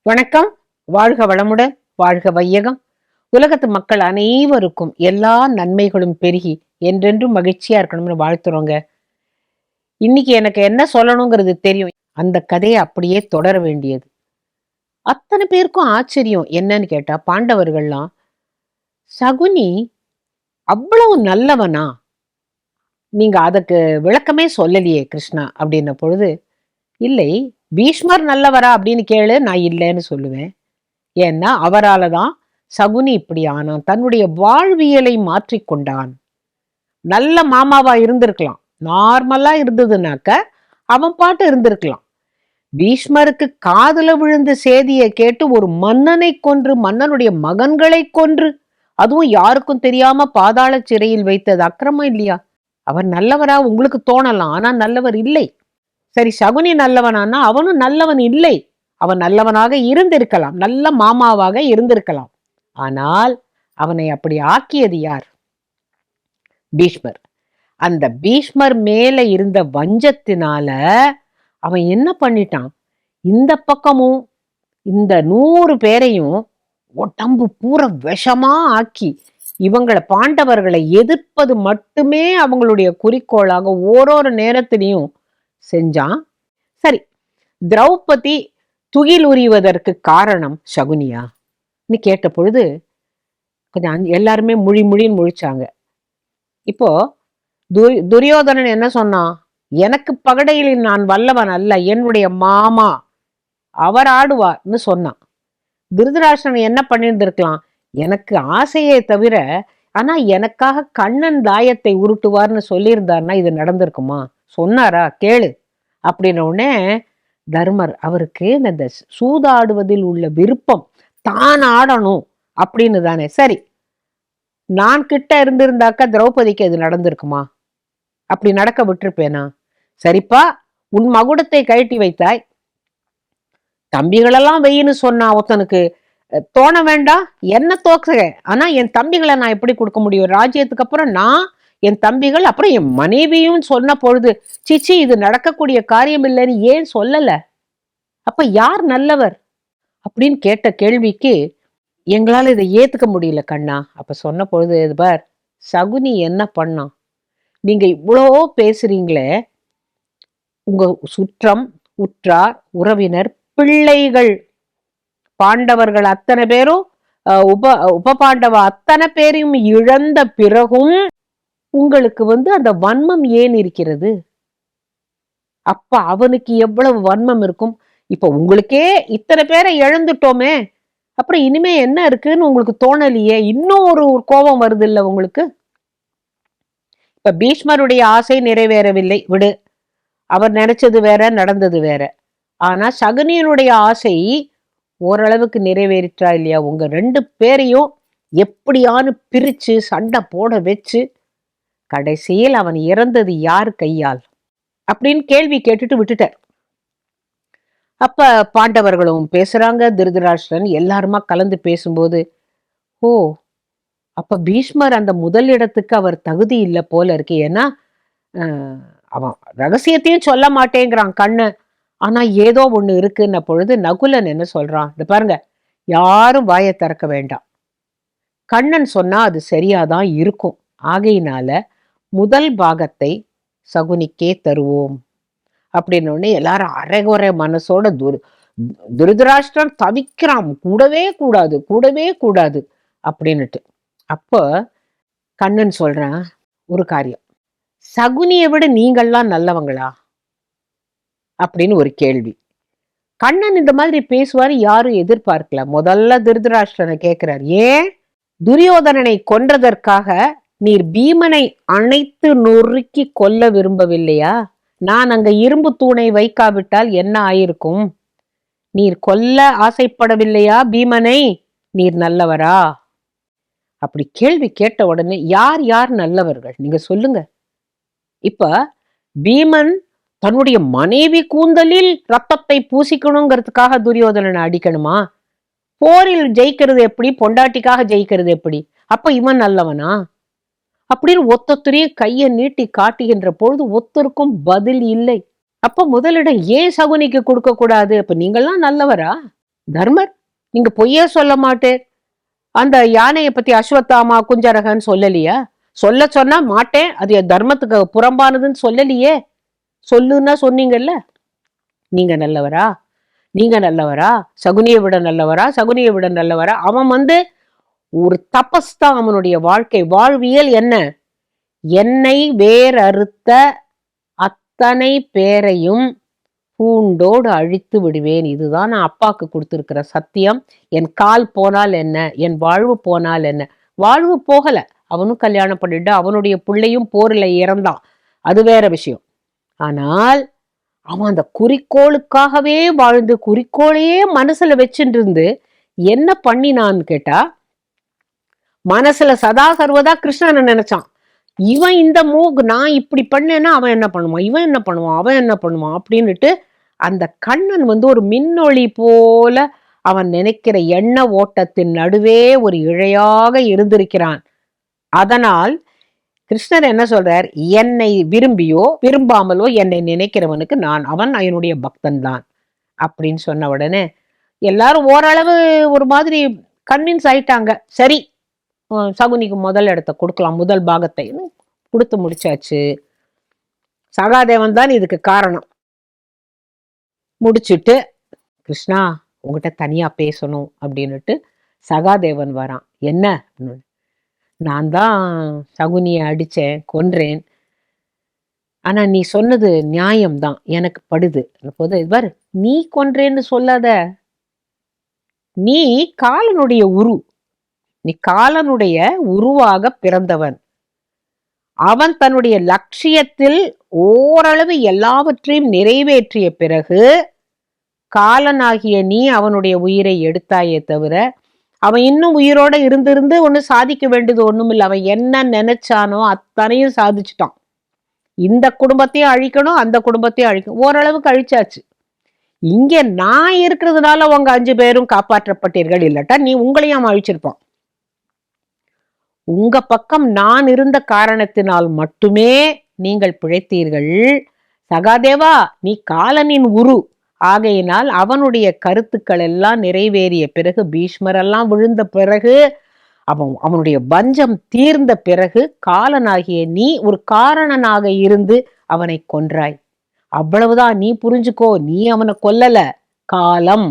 வணக்கம். வாழ்க வளமுடன், வாழ்க வையகம். உலகத்து மக்கள் அனைவருக்கும் எல்லா நன்மைகளும் பெருகி என்றென்றும் மகிழ்ச்சியா இருக்கணும்னு வாழ்த்துறோங்க. இன்னைக்கு எனக்கு என்ன சொல்லணுங்கிறது தெரியும். அந்த கதையை அப்படியே தொடர வேண்டியது. அத்தனை பேருக்கும் ஆச்சரியம் என்னன்னு கேட்டா, பாண்டவர்கள்லாம் சகுனி அவ்வளவு நல்லவனா? நீங்க அதுக்கு விளக்கமே சொல்லலையே கிருஷ்ணா அப்படின்ன பொழுது, இல்லை, பீஷ்மர் நல்லவரா அப்படின்னு கேளு, நான் இல்லைன்னு சொல்லுவேன். ஏன்னா அவரால தான் சகுனி இப்படி ஆனான். தன்னுடைய வாழ்வியலை மாற்றிக்கொண்டான். நல்ல மாமாவா இருந்திருக்கலாம். நார்மலா இருந்ததுனாக்க அவன் பாட்டு இருந்திருக்கலாம். பீஷ்மருக்கு காதுல விழுந்த செய்தியை கேட்டு ஒரு மன்னனை கொன்று, மன்னனுடைய மகன்களை கொன்று, அதுவும் யாருக்கும் தெரியாம பாதாள சிறையில் வைத்தது அக்கிரமம் இல்லையா? அவர் நல்லவரா உங்களுக்கு தோணலாம். ஆனா நல்லவர் இல்லை. சரி, சகுனி நல்லவனானா அவனும் நல்லவன் இல்லை. அவன் நல்லவனாக இருந்திருக்கலாம். நல்ல மாமாவாக இருந்திருக்கலாம். ஆனால் அவனை அப்படி ஆக்கியது யார்? பீஷ்மர். அந்த பீஷ்மர் மேல இருந்த வஞ்சத்தினால அவன் என்ன பண்ணிட்டான்? இந்த பக்கமும் இந்த 100 பேரையும் உடம்பு பூரா விஷமா ஆக்கி இவங்களை பாண்டவர்களை எதிர்ப்பது மட்டுமே அவங்களுடைய குறிக்கோளாக ஓரொரு நேரத்திலையும் செஞ்சான். சரி, திரௌபதி துகில் உரிவதற்கு காரணம் சகுனியா கேட்ட பொழுது கொஞ்சம் எல்லாருமே முழின்னு முழிச்சாங்க. இப்போ துரியோதனன் என்ன சொன்னான்? எனக்கு பகடையில் நான் வல்லவன் அல்ல, என்னுடைய மாமா அவர் ஆடுவார்னு சொன்னான். திருதராஷ்டிரன் என்ன பண்ணியிருந்திருக்கலாம்? எனக்கு ஆசையே தவிர, ஆனா எனக்காக கண்ணன் தாயத்தை உருட்டுவார்னு சொல்லியிருந்தாருன்னா இது நடந்திருக்குமா? சொன்னாரா? கேளு அப்படின்ன உடனே தர்மர் அவருக்கு இந்த சூதாடுவதில் உள்ள விருப்பம், தான் ஆடணும் அப்படின்னு தானே. சரி, நான் கிட்ட இருந்திருந்தாக்கா திரௌபதிக்கு இது நடந்திருக்குமா? அப்படி நடக்க விட்டுருப்பேனா? சரிப்பா, உன் மகுடத்தை கழட்டி வைத்தாய், தம்பிகளெல்லாம் வெயின்னு சொன்னா ஒருத்தனுக்கு தோண வேண்டாம்? என்ன தோக்க, ஆனா என் தம்பிகளை நான் எப்படி கொடுக்க முடியும்? ராஜ்யத்துக்கு அப்புறம் நான், என் தம்பிகள், அப்புறம் என் மனைவியும் சொன்ன பொழுது சிச்சி இது நடக்கக்கூடிய காரியம் இல்லைன்னு ஏன் சொல்லல? அப்ப யார் நல்லவர் அப்படின்னு கேட்ட கேள்விக்கு எங்களால இதை ஏத்துக்க முடியல கண்ணா. அப்ப சொன்ன பொழுது, இது பார், சகுனி என்ன பண்ணான்? நீங்க இவ்வளோ பேசுறீங்களே, உங்க சுற்றம், உற்றார், உறவினர், பிள்ளைகள், பாண்டவர்கள் அத்தனை பேரும் உப பாண்டவ அத்தனை பேரையும் இழந்த பிறகும் உங்களுக்கு அந்த வன்மம் ஏன் இருக்கிறது? அப்ப அவனுக்கு எவ்வளவு வன்மம் இருக்கும்? இப்ப உங்களுக்கே இத்தனை பேரை இழந்துட்டோமே, அப்புறம் இனிமே என்ன இருக்குன்னு உங்களுக்கு தோணலையே? இன்னும் ஒரு கோபம் வருது இல்ல உங்களுக்கு? இப்ப பீஷ்மருடைய ஆசை நிறைவேறவில்லை, விடு. அவர் நினைச்சது வேற, நடந்தது வேற. ஆனா சகுனியனுடைய ஆசை ஓரளவுக்கு நிறைவேறிற்றா இல்லையா? உங்க 2 பேரையும் எப்படியானு பிரிச்சு சண்டை போட வச்சு கடைசியில் அவன் இறந்தது யார் கையால் அப்படின்னு கேள்வி கேட்டுட்டு விட்டுட்டார். அப்ப பாண்டவர்களும் பேசுறாங்க, திருதராஷ்டிரன் எல்லாருமா கலந்து பேசும்போது, ஓ, அப்ப பீஷ்மர் அந்த முதல் இடத்துக்கு அவர் தகுதி இல்லை போல இருக்கு. ஏன்னா அவன் ரகசியத்தையும் சொல்ல மாட்டேங்கிறான் கண்ணன், ஆனா ஏதோ ஒண்ணு இருக்குன்ன பொழுது நகுலன் என்ன சொல்றான்? இந்த பாருங்க, யாரும் வாயை திறக்க வேண்டாம், கண்ணன் சொன்னா அது சரியாதான் இருக்கும், ஆகையினால முதல் பாகத்தை சகுனிக்கே தருவோம் அப்படின்னு எல்லாரும் அரைகுறை மனசோட திருதராஷ்டிரன் தவிக்கிறான், கூடவே கூடாது, கூடவே கூடாது அப்படின்னுட்டு. அப்ப கண்ணன் சொல்றான் ஒரு காரியம், சகுனியை விட நீங்கள்லாம் நல்லவங்களா அப்படின்னு ஒரு கேள்வி. கண்ணன் இந்த மாதிரி பேசுவாரு யாரும் எதிர்பார்க்கல. முதல்ல திருதராஷ்டிரனை கேட்கிறார், ஏன் துரியோதனனை கொன்றதற்காக நீர் பீமனை அணைத்து நொறுக்கி கொல்ல விரும்பவில்லையா? நான் அங்க இரும்பு தூணை வைக்காவிட்டால் என்ன ஆயிருக்கும்? நீர் கொல்ல ஆசைப்படவில்லையா பீமனை? நீர் நல்லவரா? அப்படி கேள்வி கேட்ட உடனே யார் யார் நல்லவர்கள் நீங்க சொல்லுங்க. இப்ப பீமன் தன்னுடைய மனைவி கூந்தலில் ரத்தத்தை பூசிக்கணுங்கிறதுக்காக துரியோதனனை அடிக்கணுமா? போரில் ஜெயிக்கிறது எப்படி? பொண்டாட்டிக்காக ஜெயிக்கிறது எப்படி? அப்ப இவன் நல்லவனா? அப்படின்னு ஒத்தொத்தரையும் கையை நீட்டி காட்டுகின்ற பொழுது ஒத்தருக்கும் பதில் இல்லை. அப்ப முதலிடம் ஏன் சகுனிக்கு கொடுக்க கூடாது? அப்ப நீங்கள்லாம் நல்லவரா? தர்மர், நீங்க பொய்யே சொல்ல மாட்டேன், அந்த யானையை பத்தி அஸ்வத்தாமா குஞ்சரகன்னு சொல்லலையா? சொல்ல சொன்னா மாட்டேன், அது என் தர்மத்துக்கு புறம்பானதுன்னு சொல்லலையே. சொல்லுன்னா சொன்னீங்கல்ல. நீங்க நல்லவரா? நீங்க நல்லவரா? சகுனியை விட நல்லவரா? சகுனியை விட நல்லவரா? அவன் ஒரு தபஸ் தான் அவனுடைய வாழ்க்கை. வாழ்வியல் என்ன? என்னை வேறறுத்த அத்தனை பேரையும் பூண்டோடு அழித்து விடுவேன். இதுதான் நான் அப்பாக்கு கொடுத்திருக்கிற சத்தியம். என் கால் போனால் என்ன, என் வாழ்வு போனால் என்ன? வாழ்வு போகல, அவனும் கல்யாணம் பண்ணிட்டு அவனுடைய பிள்ளையும் போர்ல இறந்தான், அது வேற விஷயம். ஆனால் அவன் அந்த குறிக்கோளுக்காகவே வாழ்ந்து குறிக்கோளையே மனசுல வச்சுட்டு இருந்து என்ன பண்ணினான்னு கேட்டா, மனசுல சதா சர்வதா கிருஷ்ணனை நினைச்சான். இவன் இந்த நான் இப்படி பண்ணேன்னா அவன் என்ன பண்ணுவான், இவன் என்ன பண்ணுவான், அவன் என்ன பண்ணுவான் அப்படின்னுட்டு அந்த கண்ணன் ஒரு மின்னொளி போல அவன் நினைக்கிற எண்ண ஓட்டத்தின் நடுவே ஒரு இழையாக இருந்திருக்கிறான். அதனால் கிருஷ்ணர் என்ன சொல்றார், என்னை விரும்பியோ விரும்பாமலோ என்னை நினைக்கிறவனுக்கு அவன் என்னுடைய பக்தன் தான் அப்படின்னு சொன்ன உடனே எல்லாரும் ஓரளவு ஒரு மாதிரி கன்வின்ஸ் ஆயிட்டாங்க. சரி, சகுனிக்கு முதல் இடத்தை கொடுக்கலாம், முதல் பாகத்தை கொடுத்து முடிச்சாச்சு. சகாதேவன் தான் இதுக்கு காரணம். முடிச்சுட்டு, கிருஷ்ணா உங்ககிட்ட தனியா பேசணும் அப்படின்னுட்டு சகாதேவன் வரான். என்ன? நான் தான் சகுனியை அடிச்சேன், கொன்றேன், ஆனா நீ சொன்னது நியாயம்தான், எனக்கு படுது. போது நீ கொன்றேன்னு சொல்லாத, நீ காலனுடைய நீ காலனுடைய உருவாக பிறந்தவன். அவன் தன்னுடைய லட்சியத்தில் ஓரளவு எல்லாவற்றையும் நிறைவேற்றிய பிறகு காலனாகிய நீ அவனுடைய உயிரை எடுத்தாயே தவிர அவன் இன்னும் உயிரோட இருந்திருந்து ஒண்ணு சாதிக்க வேண்டியது ஒண்ணும் இல்லை. அவன் என்ன நினைச்சானோ அத்தனையும் சாதிச்சுட்டான். இந்த குடும்பத்தையும் அழிக்கணும், அந்த குடும்பத்தையும் அழிக்கணும், ஓரளவுக்கு அழிச்சாச்சு. இங்க நான் இருக்கிறதுனால உங்க 5 பேரும் காப்பாற்றப்பட்டீர்கள், இல்லட்டா நீ உங்களையும் அழிச்சிருப்பான். உங்க பக்கம் நான் இருந்த காரணத்தினால் மட்டுமே நீங்கள் பிழைத்தீர்கள். சகாதேவா, நீ காலனின் ஆகையினால் அவனுடைய கருத்துக்கள் எல்லாம் நிறைவேறிய பிறகு, பீஷ்மரெல்லாம் விழுந்த பிறகு, அவனுடைய பஞ்சம் தீர்ந்த பிறகு காலனாகிய நீ ஒரு காரணனாக இருந்து அவனை கொன்றாய். அவ்வளவுதான், நீ புரிஞ்சுக்கோ. நீ அவனை கொல்லல, காலம்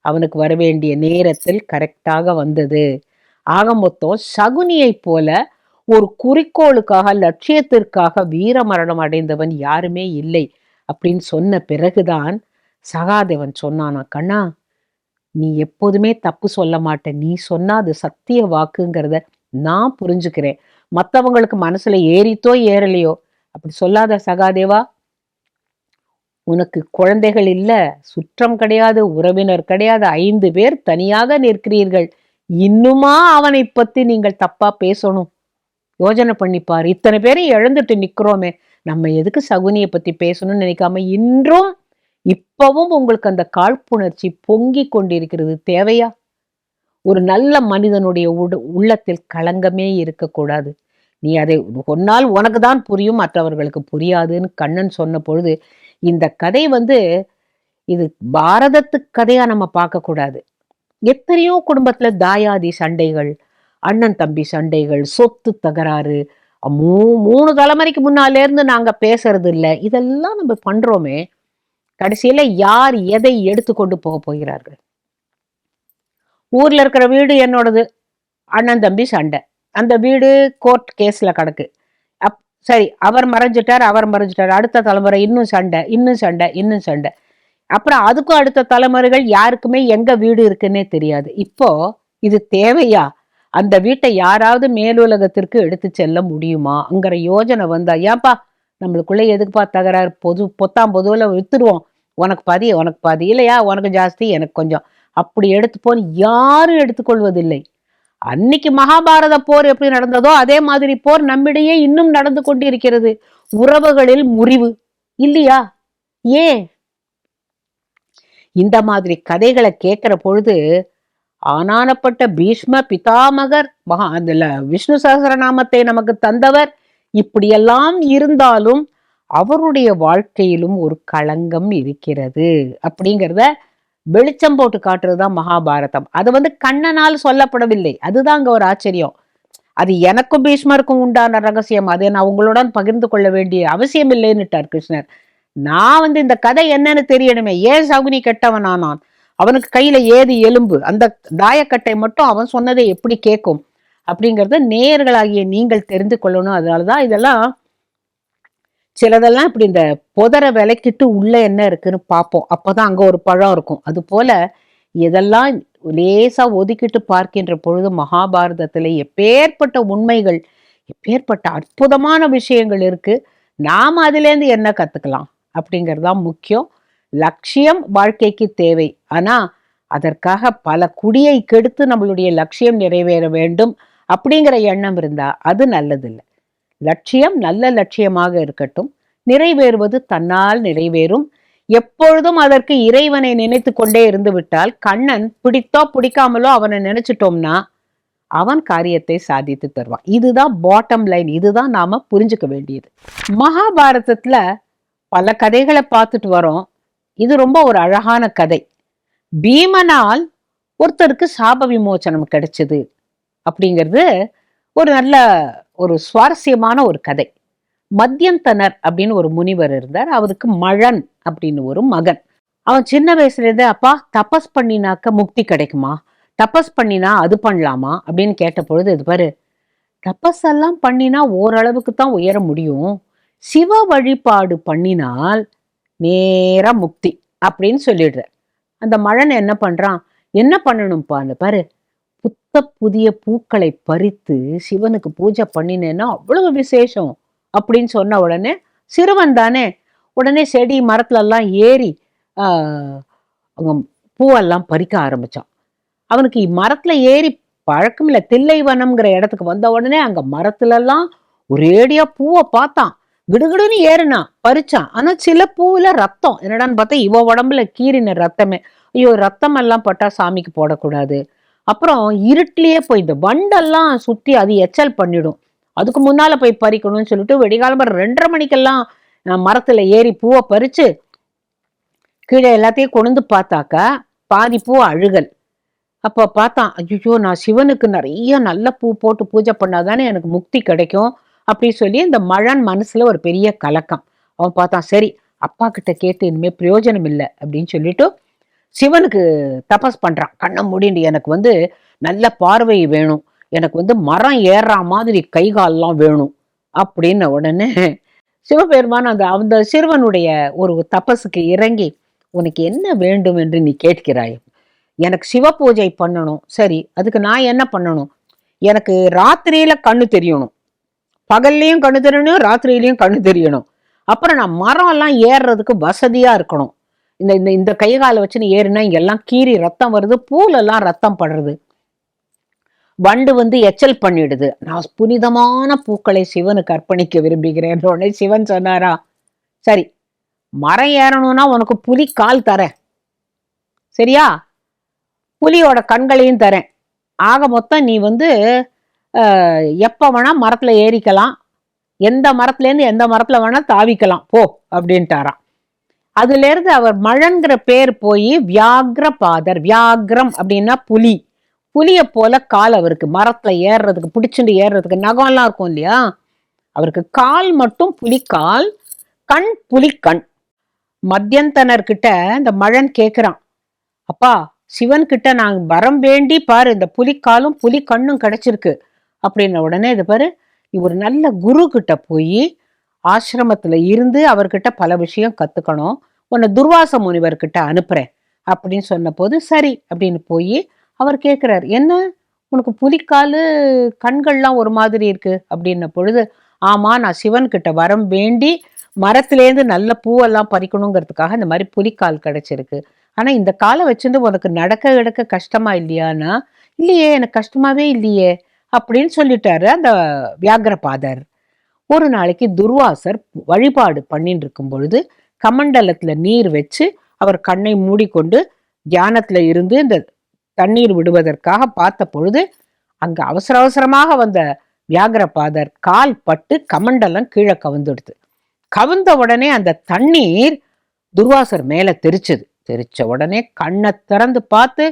அவனுக்கு வரவேண்டிய நேரத்தில் கரெக்டாக வந்தது. ஆக மொத்தம் சகுனியை போல ஒரு குறிக்கோளுக்காக, லட்சியத்திற்காக வீர மரணம் அடைந்தவன் யாருமே இல்லை அப்படின்னு சொன்ன பிறகுதான் சகாதேவன் சொன்னானா, கண்ணா நீ எப்போதுமே தப்பு சொல்ல மாட்டேன், நீ சொன்னா அது சத்திய வாக்குங்கிறத நான் புரிஞ்சுக்கிறேன். மற்றவங்களுக்கு மனசுல ஏறித்தோ ஏறலையோ அப்படி சொல்லாத சகாதேவா. உனக்கு குழந்தைகள் இல்ல, சுற்றம் கிடையாது, உறவினர் கிடையாது, 5 பேர் தனியாக நிற்கிறீர்கள். இன்னுமா அவனை பத்தி நீங்கள் தப்பா பேசணும்? யோஜனை பண்ணிப்பாரு. இத்தனை பேரும் இழந்துட்டு நிக்கிறோமே, நம்ம எதுக்கு சகுனியை பத்தி பேசணும்னு நினைக்காம இன்றும் இப்பவும் உங்களுக்கு அந்த காழ்ப்புணர்ச்சி பொங்கி கொண்டிருக்கிறது தேவையா? ஒரு நல்ல மனிதனுடைய உள்ளத்தில் களங்கமே இருக்கக்கூடாது. நீ அதை ஒன்னால் உனக்கு தான் புரியும், மற்றவர்களுக்கு புரியாதுன்னு கண்ணன் சொன்ன பொழுது, இந்த கதை இது பாரதத்து கதையா நம்ம பார்க்க கூடாது. எத்தனையோ குடும்பத்துல தாயாதி சண்டைகள், அண்ணன் தம்பி சண்டைகள், சொத்து தகராறு, 3 தலைமுறைக்கு முன்னால இருந்து நாங்க பேசுறது இல்லை, இதெல்லாம் நம்ம பண்றோமே, கடைசியில யார் எதை எடுத்து கொண்டு போக போகிறார்கள்? ஊர்ல இருக்கிற வீடு என்னோடது, அண்ணன் தம்பி சண்டை, அந்த வீடு கோர்ட் கேஸ்ல கிடக்கு. சரி, அவர் மறைஞ்சிட்டார், அடுத்த தலைமுறை இன்னும் சண்டை, இன்னும் சண்டை, இன்னும் சண்டை. அப்புறம் அதுக்கும் அடுத்த தலைமுறைகள் யாருக்குமே எங்க வீடு இருக்குன்னே தெரியாது. இப்போ இது தேவையா? அந்த வீட்டை யாராவது மேலுலகத்திற்கு எடுத்து செல்ல முடியுமாங்கிற யோஜனை வந்தா, ஏன்பா நம்மளுக்குள்ள எதுக்குப்பா தகராறு, பொதுவுல வித்துடுவோம், உனக்கு பாதி உனக்கு பாதி, இல்லையா உனக்கு ஜாஸ்தி எனக்கு கொஞ்சம், அப்படி எடுத்துப்போன்னு யாரும் எடுத்துக்கொள்வதில்லை. அன்னைக்கு மகாபாரத போர் எப்படி நடந்ததோ அதே மாதிரி போர் நம்மிடையே இன்னும் நடந்து கொண்டிருக்கிறது. உறவுகளில் முறிவு இல்லையா? ஏன்? இந்த மாதிரி கதைகளை கேட்கிற பொழுது ஆனானப்பட்ட பீஷ்ம பிதாமகர் அதுல விஷ்ணு சகஸ்ரநாமத்தை நமக்கு தந்தவர் இப்படியெல்லாம் இருந்தாலும் அவருடைய வாழ்க்கையிலும் ஒரு களங்கம் இருக்கிறது அப்படிங்கிறத வெளிச்சம் போட்டு காட்டுறதுதான் மகாபாரதம். அது வந்து கண்ணனால் சொல்லப்படவில்லை. அதுதான் அங்க ஒரு ஆச்சரியம். அது எனக்கும் பீஷ்மருக்கும் உண்டான ரகசியம். அதை நான் உங்களுடன் பகிர்ந்து கொள்ள வேண்டிய அவசியம் இல்லைன்னுட்டார் கிருஷ்ணர். நான் வந்து இந்த கதை என்னன்னு தெரியணுமே, ஏன் சகுனி கெட்டவனானான், அவனுக்கு கையில ஏது எலும்பு, அந்த தாயக்கட்டை மட்டும் அவன் சொன்னதை எப்படி கேட்கும் அப்படிங்கறத நேயர்களாகிய நீங்கள் தெரிந்து கொள்ளணும். அதனாலதான் இதெல்லாம் சிலதெல்லாம் இப்படி இந்த புதர விலைக்கிட்டு உள்ள என்ன இருக்குன்னு பார்ப்போம். அப்பதான் அங்க ஒரு பழம் இருக்கும். அது போல இதெல்லாம் லேசா ஒதுக்கிட்டு பார்க்கின்ற பொழுது மகாபாரதத்துல எப்பேற்பட்ட உண்மைகள், எப்பேற்பட்ட அற்புதமான விஷயங்கள் இருக்கு. நாம அதுல இருந்து என்ன கத்துக்கலாம் அப்படிங்கறதுதான் முக்கியம். லட்சியம் வாழ்க்கைக்கு தேவை. ஆனா அதற்காக பல குடியை கெடுத்து நம்மளுடைய லட்சியம் நிறைவேற வேண்டும் அப்படிங்கிற எண்ணம் இருந்தா அது நல்லதில்லை. லட்சியம் நல்ல லட்சியமாக இருக்கட்டும். நிறைவேறுவது தன்னால் நிறைவேறும். எப்பொழுதும் அதற்கு இறைவனை நினைத்து கொண்டே இருந்து விட்டால், கண்ணன் பிடித்தோ பிடிக்காமலோ அவனை நினைச்சிட்டோம்னா அவன் காரியத்தை சாதித்து தருவான். இதுதான் பாட்டம் லைன். இதுதான் நாம புரிஞ்சுக்க வேண்டியது. மகாபாரதத்துல பல கதைகளை பார்த்துட்டு வரோம். இது ரொம்ப ஒரு அழகான கதை. பீமனால் ஒருத்தருக்கு சாப விமோச்சனம் கிடைச்சது அப்படிங்கிறது ஒரு நல்ல ஒரு சுவாரஸ்யமான ஒரு கதை. மத்தியந்தனர் அப்படின்னு ஒரு முனிவர் இருந்தார். அவருக்கு மழன் அப்படின்னு ஒரு மகன். அவன் சின்ன வயசுல இருந்தே, அப்பா தபஸ் பண்ணினாக்க முக்தி கிடைக்குமா, தபஸ் பண்ணினா அது பண்ணலாமா அப்படின்னு கேட்ட பொழுது, இது பாரு, தபஸ் எல்லாம் பண்ணினா ஓரளவுக்கு தான் உயர முடியும், சிவ வழிபாடு பண்ணினால் நேரா முக்தி அப்படின்னு சொல்லிடுற. அந்த மழன் என்ன பண்றான், என்ன பண்ணணும்ப்பான்னு பாரு, புத்த புதிய பூக்களை பறித்து சிவனுக்கு பூஜை பண்ணினேன்னா அவ்வளவு விசேஷம் அப்படின்னு சொன்ன உடனே, சிறுவன் தானே, உடனே செடி மரத்துல எல்லாம் ஏறி அவங்க பூவெல்லாம் பறிக்க ஆரம்பிச்சான். அவனுக்கு மரத்துல ஏறி பழக்கம் இல்லை. தில்லைவனம்ங்கிற இடத்துக்கு வந்த உடனே அங்க மரத்துல எல்லாம் ஒரேடியா பூவை பார்த்தான். கிடுகிடுன்னு ஏறினான், பறிச்சான். ஆனா சில பூவுல ரத்தம். என்னடான்னு பார்த்தா இவ உடம்புல கீறின ரத்தமே. ஐயோ, ரத்தம் எல்லாம் பட்டா சாமிக்கு போடக்கூடாது. அப்புறம் இருட்டிலேயே போய் இந்த வண்டெல்லாம் சுத்தி அது எச்சல் பண்ணிடும், அதுக்கு முன்னால போய் பறிக்கணும்னு சொல்லிட்டு வெடிகாலம்பரம் 2:30 மணிக்கெல்லாம் மரத்துல ஏறி பூவை பறிச்சு கீழே எல்லாத்தையும் கொண்டு பார்த்தாக்கா பாதி பூ அழுகல். அப்போ பார்த்தான், ஐயோ, நான் சிவனுக்கு நிறைய நல்ல பூ போட்டு பூஜை பண்ணாதானே எனக்கு முக்தி கிடைக்கும் அப்படின்னு சொல்லி இந்த மழன் மனசுல ஒரு பெரிய கலக்கம். அவன் பார்த்தான், சரி அப்பா கிட்ட கேட்டு இனிமே பிரயோஜனம் இல்லை அப்படின்னு சொல்லிட்டு சிவனுக்கு தபஸ் பண்றான். கண்ணை மூடிண்டு, எனக்கு வந்து நல்ல பார்வை வேணும், எனக்கு வந்து மரம் ஏறுற மாதிரி கை கால்லாம் வேணும் அப்படின்னு உடனே சிவபெருமான் அந்த சிறுவனுடைய ஒரு தபஸுக்கு இறங்கி, உனக்கு என்ன வேண்டும் என்று நீ கேட்கிறாய், எனக்கு சிவ பூஜை பண்ணணும், சரி அதுக்கு நான் என்ன பண்ணணும், எனக்கு ராத்திரியில கண்ணு தெரியணும், பகல்லையும் கண்ணு தெரியணும், ராத்திரியிலையும் கண்ணு தெரியணும், அப்புறம் நான் மரம் எல்லாம் ஏறுறதுக்கு வசதியா இருக்கணும், இந்த இந்த இந்த கை காலை வச்சுன்னு ஏறினா இங்கெல்லாம் கீறி ரத்தம் வருது, பூலெல்லாம் ரத்தம் படுறது, வண்டு வந்து எச்சல் பண்ணிடுது, நான் புனிதமான பூக்களை சிவனுக்கு அர்ப்பணிக்க விரும்புகிறேன். உடனே சிவன் சொன்னாரா, சரி மரம் ஏறணும்னா உனக்கு புலி கால் தரேன், சரியா, புலியோட கண்களையும் தரேன், ஆக மொத்தம் நீ வந்து எப்ப வேணா மரத்துல ஏறிக்கலாம், எந்த மரத்துல இருந்து எந்த மரத்துல வேணா தாவிக்கலாம் போ அப்படின்ட்டாராம். அதுல இருந்து அவர் மழன்கிற பேர் போய் வியாக்ர பாதர். வியாக்ரம் அப்படின்னா புலி. புலிய போல கால் அவருக்கு, மரத்துல ஏறுறதுக்கு, பிடிச்சுட்டு ஏறுறதுக்கு நகம்லாம் இருக்கும் இல்லையா, அவருக்கு கால் மட்டும் புலிக்கால், கண் புலிக்கண். மத்தியந்தனர்கிட்ட இந்த மழன் கேட்கிறான், அப்பா சிவன் கிட்ட நான் வரம் வேண்டி பாரு, இந்த புலிக்காலும் புலி கண்ணும் கிடைச்சிருக்கு அப்படின்ன உடனே, இது பாரு, நீ ஒரு நல்ல குரு கிட்ட போய் ஆசிரமத்துல இருந்து அவர்கிட்ட பல விஷயம் கத்துக்கணும், உன்னை துர்வாச முனிவர்கிட்ட அனுப்புறேன் அப்படின்னு சொன்ன போது, சரி அப்படின்னு போய் அவர் கேட்கிறார், என்ன உனக்கு புலிக்காலு கண்கள்லாம் ஒரு மாதிரி இருக்கு அப்படின்ன பொழுது, ஆமா நான் சிவன் கிட்ட வரம் வேண்டி மரத்திலேருந்து நல்ல பூவெல்லாம் பறிக்கணுங்கிறதுக்காக இந்த மாதிரி புலிக்கால் கிடைச்சிருக்கு, ஆனா இந்த காலை வச்சுட்டு உனக்கு நடக்க கிடக்க கஷ்டமா இல்லையானா, இல்லையே எனக்கு கஷ்டமாவே இல்லையே அப்படின்னு சொல்லிட்டாரு அந்த வியாகரபாதர். ஒரு நாளைக்கு துர்வாசர் வழிபாடு பண்ணிட்டு இருக்கும் பொழுது கமண்டலத்துல நீர் வச்சு அவர் கண்ணை மூடிக்கொண்டு தியானத்துல இருந்து இந்த தண்ணீர் விடுவதற்காக பார்த்த பொழுது, அங்க அவசர அவசரமாக வந்த வியாகரபாதர் கால் பட்டு கமண்டலம் கீழே கவிழ்ந்துடுது. கவிழ்ந்த உடனே அந்த தண்ணீர் துர்வாசர் மேல தெரிச்சது. தெரிச்ச உடனே கண்ணை திறந்து பார்த்து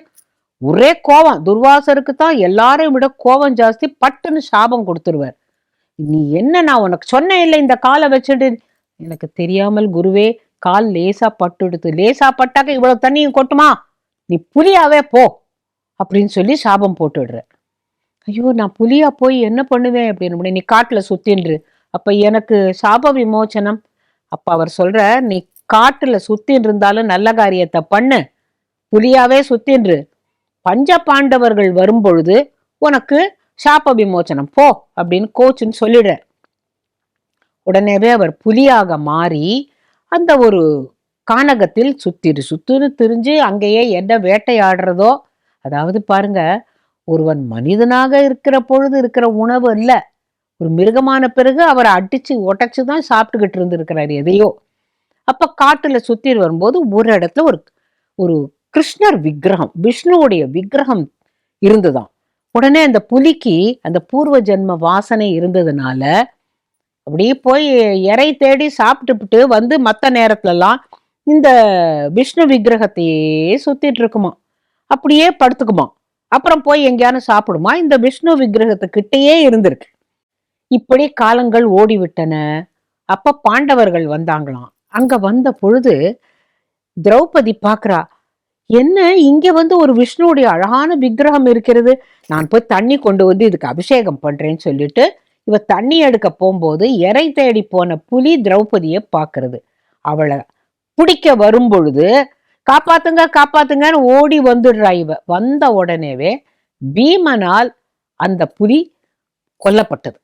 ஒரே கோபம். துர்வாசருக்கு தான் எல்லாரையும் விட கோபம் ஜாஸ்தி. பட்டுன்னு சாபம் கொடுத்துருவார். நீ என்ன, நான் உனக்கு சொன்னேன் இல்லை இந்த காலை வச்சுட்டு. எனக்கு தெரியாமல் குருவே, கால் லேசா பட்டுடுத்து. லேசா பட்டாக்க இவ்வளவு தண்ணியும் கொட்டுமா, நீ புலியாவே போ அப்படின்னு சொல்லி சாபம் போட்டுடுற. ஐயோ, நான் புலியா போய் என்ன பண்ணுவேன் அப்படின்னு. நீ காட்டுல சுத்தின்று, அப்ப எனக்கு சாப விமோச்சனம். அப்ப அவர் சொல்ற, நீ காட்டுல சுத்தின்னு இருந்தாலும் நல்ல காரியத்தை பண்ணு, புலியாவே சுத்தின்று, பஞ்ச பாண்டவர்கள் வரும் பொழுது உனக்கு சாப விமோச்சனம் போ அப்படின்னு கோச்சுன்னு சொல்லிடுற. உடனேவே அவர் புலியாக மாறி அந்த ஒரு கானகத்தில் சுத்துன்னு திரிஞ்சு அங்கேயே என்ன வேட்டையாடுறதோ. அதாவது பாருங்க, ஒருவன் மனிதனாக இருக்கிற பொழுது இருக்கிற உணவு இல்ல, ஒரு மிருகமான பிறகு அவரை அடிச்சு ஒட்டச்சுதான் சாப்பிட்டுக்கிட்டு இருந்திருக்கிறார் எதையோ. அப்ப காட்டுல சுத்தி வரும்போது ஒரு இடத்துல ஒரு ஒரு கிருஷ்ணர் விக்கிரகம், விஷ்ணுவுடைய விக்கிரகம் இருந்துதான். உடனே அந்த புலிக்கு அந்த பூர்வ ஜென்ம வாசனை இருந்ததுனால அப்படியே போய் இறை தேடி சாப்பிட்டுட்டு வந்து மற்ற நேரத்துலலாம் இந்த விஷ்ணு விக்கிரகத்தையே சுத்திட்டு இருக்குமா, அப்படியே படுத்துக்குமா. அப்புறம் போய் எங்கேயானு சாப்பிடுமா, இந்த விஷ்ணு விக்கிரகத்துக்கிட்டேயே இருந்திருக்கு. இப்படி காலங்கள் ஓடிவிட்டன. அப்ப பாண்டவர்கள் வந்தாங்களாம். அங்க வந்த பொழுது திரௌபதி பாக்குறா, என்ன இங்க வந்து ஒரு விஷ்ணுவுடைய அழகான விக்கிரகம் இருக்கிறது, நான் போய் தண்ணி கொண்டு வந்து இதுக்கு அபிஷேகம் பண்றேன்னு சொல்லிட்டு இவ தண்ணி எடுக்க போகும்போது இறை தேடி போன புலி திரௌபதியை பாக்குறது. அவளை பிடிக்க வரும் பொழுது காப்பாத்துங்க காப்பாத்துங்கன்னு ஓடி வந்துடுறா. இவ வந்த உடனேவே பீமனால் அந்த புலி கொல்லப்பட்டது.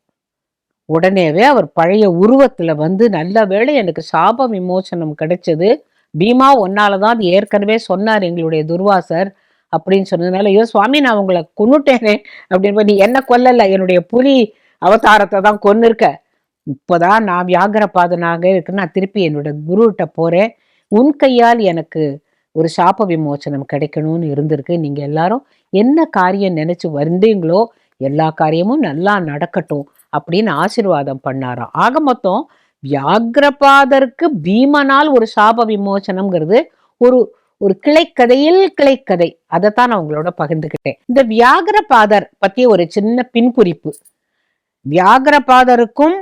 உடனேவே அவர் பழைய உருவத்துல வந்து, நல்ல வேளை எனக்கு சாப விமோசனம் கிடைச்சது, பீமா ஒன்னாலதான், அது ஏற்கனவே சொன்னார் எங்களுடைய துர்வாசர் அப்படின்னு சொன்னதுனால, ஐயோ சுவாமி நான் உங்களை கொன்னுட்டேனே அப்படின்னு. நீ என்ன கொல்லல, என்னுடைய புலி அவதாரத்தை தான் கொன்னு இருக்க. இப்போதான் நான் வியாகரபாதனாக இருக்கு, நான் திருப்பி என்னோட குருகிட்ட போறேன், உன் கையால் எனக்கு ஒரு சாப விமோசனம் கிடைக்கணும்னு இருந்திருக்கு. நீங்க எல்லாரும் என்ன காரியம் நினைச்சு வந்தீங்களோ எல்லா காரியமும் நல்லா நடக்கட்டும் அப்படின்னு ஆசீர்வாதம் பண்ணாராம். ஆக மொத்தம் வியாகரபாதருக்கு பீமனால் ஒரு சாப விமோசனம்ங்கிறது ஒரு ஒரு கிளைக்கதையில் கிளைக்கதை. அதைத்தான் நான் உங்களோட பகிர்ந்துக்கிட்டேன். இந்த வியாகரபாதர் பத்தி ஒரு சின்ன பின்குறிப்பு. வியாகரபாதருக்கும்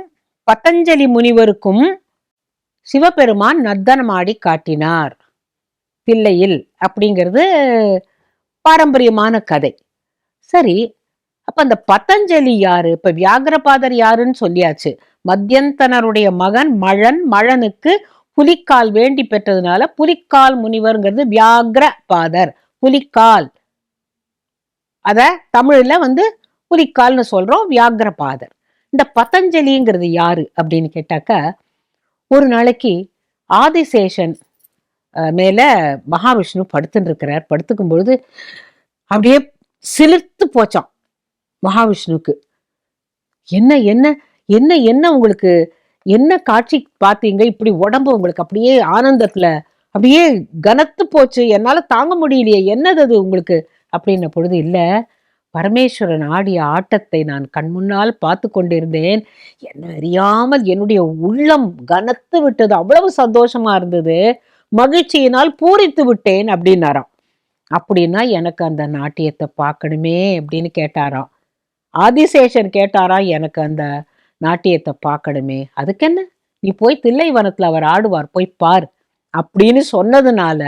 பதஞ்சலி முனிவருக்கும் சிவபெருமான் நர்த்தனமாடி காட்டினார் தில்லையில் அப்படிங்கிறது பாரம்பரியமான கதை. சரி, அப்ப அந்த பதஞ்சலி யாரு? இப்ப வியாகரபாதர் யாருன்னு சொல்லியாச்சு. மத்தியந்தனருடைய மகன் மழன், மழனுக்கு புலிக்கால் வேண்டி பெற்றதுனால புலிக்கால் முனிவர்ங்கிறது வியாகரபாதர், புலிக்கால். அத தமிழ்ல வந்து புலிக்கால்னு சொல்றோம், வியாகரபாதர். இந்த பதஞ்சலிங்கிறது யாரு அப்படின்னு கேட்டாக்க, ஒரு நாளைக்கு ஆதிசேஷன் மேல மகாவிஷ்ணு படுத்துட்டு இருக்கிறார். படுத்துக்கும் பொழுது அப்படியே சிலிர்த்து போச்சான் மகாவிஷ்ணுக்கு. என்ன என்ன என்ன என்ன உங்களுக்கு என்ன காட்சி பார்த்தீங்க, இப்படி உடம்பு உங்களுக்கு அப்படியே ஆனந்தத்துல அப்படியே கனத்து போச்சு, என்னால தாங்க முடியலையே, என்னது அது உங்களுக்கு அப்படின்ன பொழுது, இல்ல பரமேஸ்வரன் ஆடிய ஆட்டத்தை நான் கண்முன்னால் பார்த்து கொண்டிருந்தேன், என்ன அறியாமல் என்னுடைய உள்ளம் கனத்து விட்டது, அவ்வளவு சந்தோஷமா இருந்தது, மகிழ்ச்சியினால் பூரித்து விட்டேன் அப்படின்னாராம். அப்படின்னா எனக்கு அந்த நாட்டியத்தை பார்க்கணுமே அப்படின்னு கேட்டாராம். ஆதிசேஷன் கேட்டாராம், எனக்கு அந்த நாட்டியத்தை பார்க்கணுமே. அதுக்கு என்ன, நீ போய் தில்லைவனத்துல அவர் ஆடுவார், போய் பார் அப்படின்னு சொன்னதுனால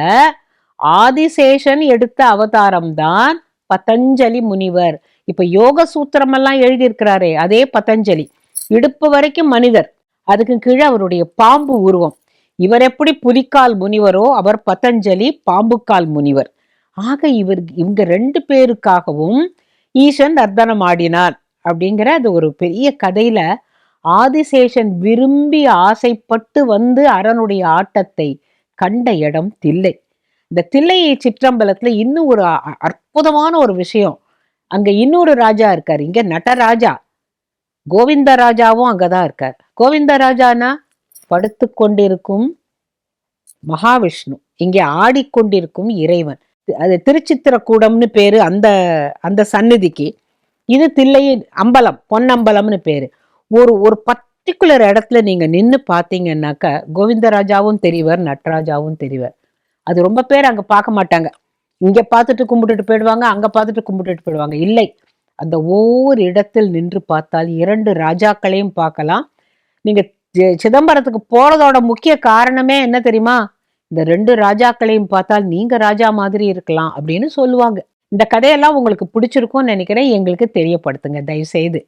ஆதிசேஷன் எடுத்த அவதாரம் தான் பதஞ்சலி முனிவர். இப்ப யோக சூத்திரம் எல்லாம் எழுதியிருக்கிறாரே அதே பதஞ்சலி. இடுப்பு வரைக்கும் மனிதர், அதுக்கு கீழே அவருடைய பாம்பு உருவம். இவர் எப்படி புலிக்கால் முனிவரோ அவர் பதஞ்சலி பாம்புக்கால் முனிவர். ஆக இவங்க ரெண்டு பேருக்காகவும் ஈசன் நர்த்தனம் ஆடினார் அப்படிங்கிற அது ஒரு பெரிய கதையில ஆதிசேஷன் விரும்பி ஆசைப்பட்டு வந்து அரனுடைய ஆட்டத்தை கண்ட இடம் தில்லை. இந்த தில்லை சிற்றம்பலத்துல இன்னும் ஒரு அற்புதமான ஒரு விஷயம், அங்க இன்னொரு ராஜா இருக்காரு. இங்க நடராஜா, கோவிந்த ராஜாவும் அங்கதான் இருக்கார். கோவிந்த ராஜானா படுத்து கொண்டிருக்கும் மகாவிஷ்ணு, இங்கே ஆடிக்கொண்டிருக்கும் இறைவன். அது திருச்சித்திரக்கூடம்னு பேரு அந்த அந்த சந்நிதிக்கு. இது தில்லை அம்பலம், பொன்னம்பலம்னு பேரு. ஒரு பர்டிகுலர் இடத்துல நீங்க நின்று பார்த்தீங்கன்னாக்க கோவிந்தராஜாவும் தெரிவர், நடராஜாவும் தெரிவர். அது ரொம்ப பேர் அங்க பார்க்க மாட்டாங்க. இங்க பார்த்துட்டு கும்பிட்டுட்டு போயிடுவாங்க, அங்க பார்த்துட்டு கும்பிட்டுட்டு போயிடுவாங்க. இல்லை, அந்த ஒவ்வொரு இடத்தில் நின்று பார்த்தால் 2 ராஜாக்களையும் பார்க்கலாம். நீங்க சிதம்பரத்துக்கு போறதோட முக்கிய காரணமே என்ன தெரியுமா? இந்த 2 ராஜாக்களையும் பார்த்தால் நீங்க ராஜா மாதிரி இருக்கலாம் அப்படின்னு சொல்லுவாங்க. இந்த கதையெல்லாம் உங்களுக்கு பிடிச்சிருக்கும்னு நினைக்கிறேன். எங்களுக்கு தெரியப்படுத்துங்க தயவு செய்து.